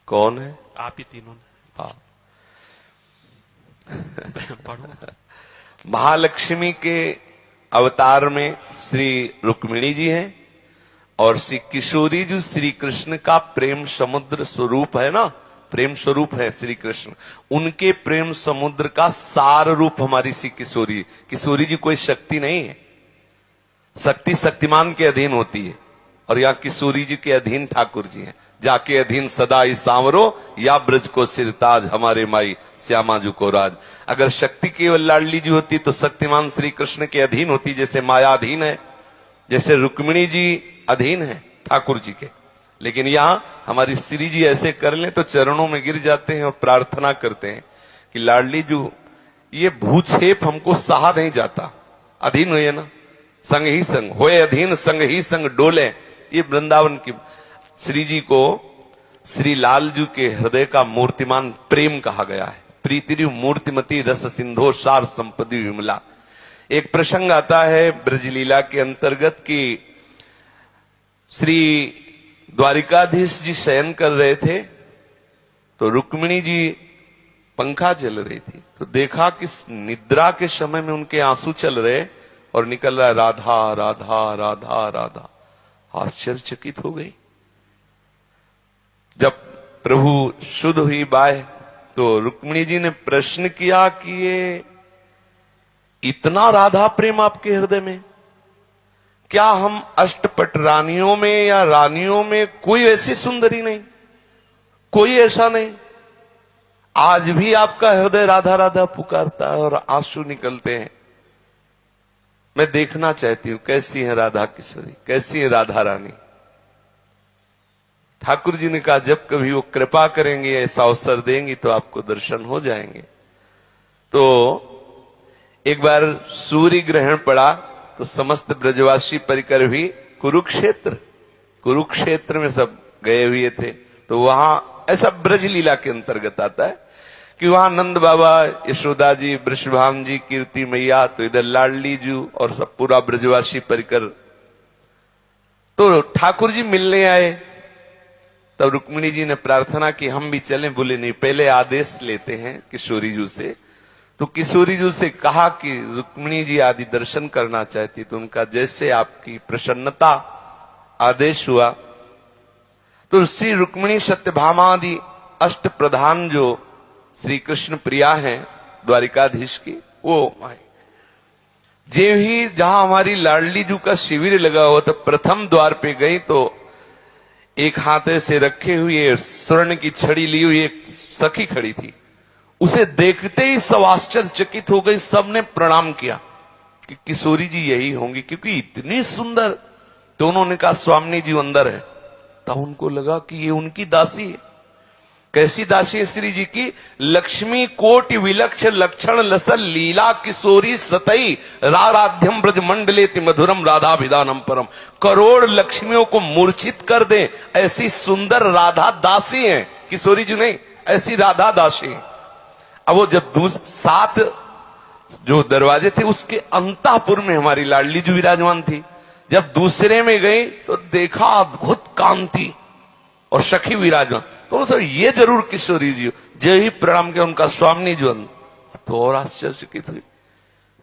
कौन है? आप ही तीनों ने। हाँ। पढ़ो। महालक्ष्मी के अवतार में श्री रुक्मिणी जी हैं और श्री किशोरी जी श्री कृष्ण का प्रेम समुद्र स्वरूप है ना, प्रेम स्वरूप है श्री कृष्ण। उनके प्रेम समुद्र का सार रूप हमारी श्री किशोरी। किशोरी जी कोई शक्ति नहीं है, शक्ति शक्तिमान के अधीन होती है और यहाँ किशोरी जी के अधीन ठाकुर जी हैं। जाके अधीन सदा ही सांवरो या ब्रज को सिरताज, हमारे माई श्यामा जी को राज। अगर शक्ति केवल लाडली जी होती तो शक्तिमान श्री कृष्ण के अधीन होती, जैसे माया अधीन है, जैसे रुक्मिणी जी अधीन है ठाकुर जी के। लेकिन यहाँ हमारी श्री जी ऐसे कर लें तो चरणों में गिर जाते हैं और प्रार्थना करते हैं कि लाडली जी ये भूछेप हमको सहा नहीं जाता, अधीन हुए ना, संग ही संग होए अधीन, संग ही संग डोले। ये वृंदावन की श्री जी को श्री लाल जी के हृदय का मूर्तिमान प्रेम कहा गया है। प्रीतिरु मूर्तिमती रस सिंधो सार संपत्ति विमला। एक प्रसंग आता है ब्रजलीला के अंतर्गत कि श्री द्वारिकाधीश जी शयन कर रहे थे तो रुक्मिणी जी पंखा चल रही थी, तो देखा कि निद्रा के समय में उनके आंसू चल रहे और निकल रहा है राधा राधा राधा राधा। आश्चर्यचकित हो गई। जब प्रभु शुद्ध हुई बाय तो रुक्मिणी जी ने प्रश्न किया कि ये इतना राधा प्रेम आपके हृदय में, क्या हम अष्टपट रानियों में या रानियों में कोई ऐसी सुंदरी नहीं, कोई ऐसा नहीं? आज भी आपका हृदय राधा राधा पुकारता है और आंसू निकलते हैं। मैं देखना चाहती हूं कैसी है राधा किशोरी, कैसी है राधा रानी। ठाकुर जी ने कहा जब कभी वो कृपा करेंगे, ऐसा अवसर देंगी तो आपको दर्शन हो जाएंगे। तो एक बार सूर्य ग्रहण पड़ा तो समस्त ब्रजवासी परिकर भी कुरुक्षेत्र में सब गए हुए थे। तो वहां ऐसा ब्रजलीला के अंतर्गत आता है कि वहां नंद बाबा, यशोदा जी, वृषभान जी, कीर्ति मैया, तो इधर लाडली जी और सब पूरा ब्रजवासी परिकर। तो ठाकुर जी मिलने आए, तब रुक्मिणी जी ने प्रार्थना की हम भी चलें। बोले नहीं, पहले आदेश लेते हैं किशोरी जी से। तो किशोरी जी से कहा कि रुक्मिणी जी आदि दर्शन करना चाहती, तो उनका जैसे आपकी प्रसन्नता आदेश हुआ। तो श्री रुक्मिणी सत्यभामा आदि अष्ट प्रधान जो श्री कृष्ण प्रिया हैं द्वारिकाधीश की, वो आए। जे ही जहां हमारी लाडली जी का शिविर लगा हुआ तो प्रथम द्वार पे गई तो एक हाथे से रखे हुए स्वर्ण की छड़ी ली हुई एक सखी खड़ी थी। उसे देखते ही सब आश्चर्यचकित हो गई, सबने प्रणाम किया कि किशोरी जी यही होंगी, क्योंकि इतनी सुंदर। तो उन्होंने कहा स्वामी जी अंदर है। तब उनको लगा कि ये उनकी दासी है। कैसी दासी है श्री जी की? लक्ष्मी कोटि विलक्ष लक्षण लसल लीला किशोरी सतई राराध्यम ब्रज मंडलेति मधुरम राधाभिधानम परम। करोड़ लक्ष्मियों को मूर्छित कर दे ऐसी सुंदर राधा दासी है किशोरी जी, नहीं ऐसी राधा दासी है। अब वो जब 7 जो दरवाजे थे उसके अंतःपुर में हमारी लाडली जी विराजमान थी। जब दूसरे में गई तो देखा अद्भुत कांति और सखी विराजमान। तो सर ये जरूर किशोरी जी, जय ही प्रणाम किया उनका स्वामी जी। तो और आश्चर्यचकित हुई,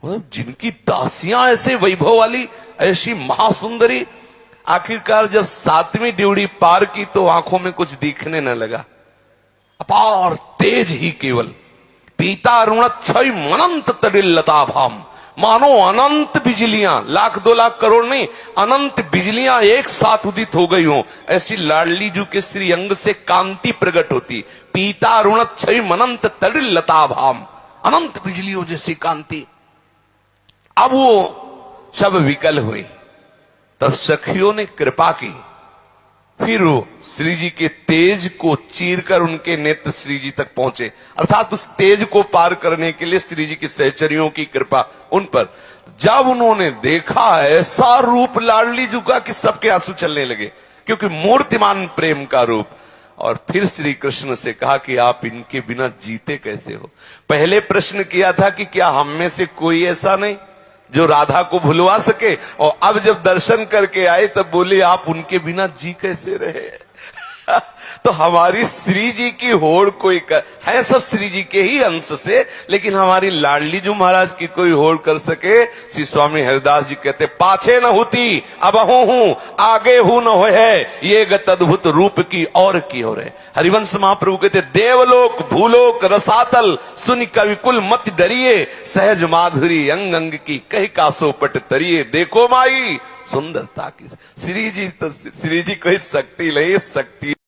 मतलब जिनकी दासियां ऐसे वैभव वाली, ऐसी महासुंदरी। आखिरकार जब 7वीं ड्योढ़ी पार की तो आंखों में कुछ दिखने न लगा, अपार तेज ही केवल। पीता अरुणच्छय मनंत तडिल लता भाम। मानो अनंत बिजलियां, 1,00,000 2,00,000 करोड़ नहीं, अनंत बिजलियां एक साथ उदित हो गई हो, ऐसी लाडली जी के श्री अंग से कांति प्रकट होती। पीता अरुणच्छय मनंत तडिल लता भाम, अनंत बिजलियों जैसी कांति। अब वो सब विकल हुई, तब सखियों ने कृपा की। फिर वो श्री जी के तेज को चीरकर उनके नेत्र श्री जी तक पहुंचे, अर्थात उस तेज को पार करने के लिए श्री जी की सहचरियों की कृपा उन पर। जब उन्होंने देखा ऐसा रूप लाडली जी का कि सबके आंसू चलने लगे, क्योंकि मूर्तिमान प्रेम का रूप। और फिर श्री कृष्ण से कहा कि आप इनके बिना जीते कैसे हो? पहले प्रश्न किया था कि क्या हम में से कोई ऐसा नहीं जो राधा को भुलवा सके, और अब जब दर्शन करके आए तब बोले आप उनके बिना जी कैसे रहे? तो हमारी श्री जी की होड़ कोई है सब श्री जी के ही अंश से, लेकिन हमारी लाडली जी महाराज की कोई होड़ कर सके। श्री स्वामी हरिदास जी कहते पाछे न होती अब हूं आगे हूं न हो है, ये गत अद्भुत रूप की और की हो रहे। हरिवंश महाप्रभु कहते देवलोक भूलोक रसातल सुनि कवि कुल मत डरिए, सहज माधुरी अंग अंग की कह कासो पट तरिए, देखो माई सुंदरता की। श्री जी तो श्री जी कोई शक्ति नहीं, शक्ति